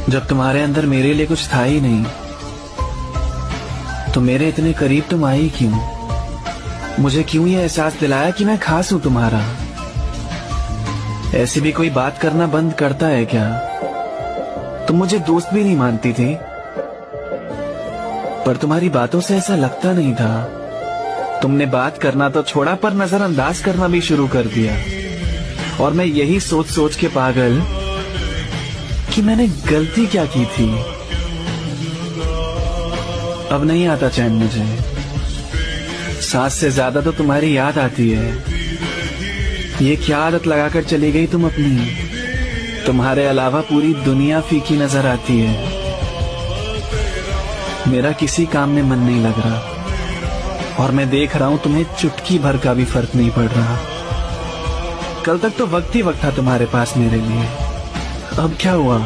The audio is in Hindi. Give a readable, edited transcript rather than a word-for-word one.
जब तुम्हारे अंदर मेरे लिए कुछ था ही नहीं, तो मेरे इतने करीब तुम आई क्यों? मुझे क्यों ये एहसास दिलाया कि मैं खास हूं तुम्हारा? ऐसी भी कोई बात करना बंद करता है क्या? तुम मुझे दोस्त भी नहीं मानती थी, पर तुम्हारी बातों से ऐसा लगता नहीं था। तुमने बात करना तो छोड़ा, पर नजरअंदाज करना भी शुरू कर दिया। और मैं यही सोच सोच के पागल कि मैंने गलती क्या की थी। अब नहीं आता चैन मुझे। सांस से ज्यादा तो तुम्हारी याद आती है। ये क्या आदत लगाकर चली गई तुम अपनी? तुम्हारे अलावा पूरी दुनिया फीकी नजर आती है। मेरा किसी काम में मन नहीं लग रहा, और मैं देख रहा हूं तुम्हें चुटकी भर का भी फर्क नहीं पड़ रहा। कल तक तो वक्त ही वक्त था तुम्हारे पास मेरे लिए। अब क्या हुआ?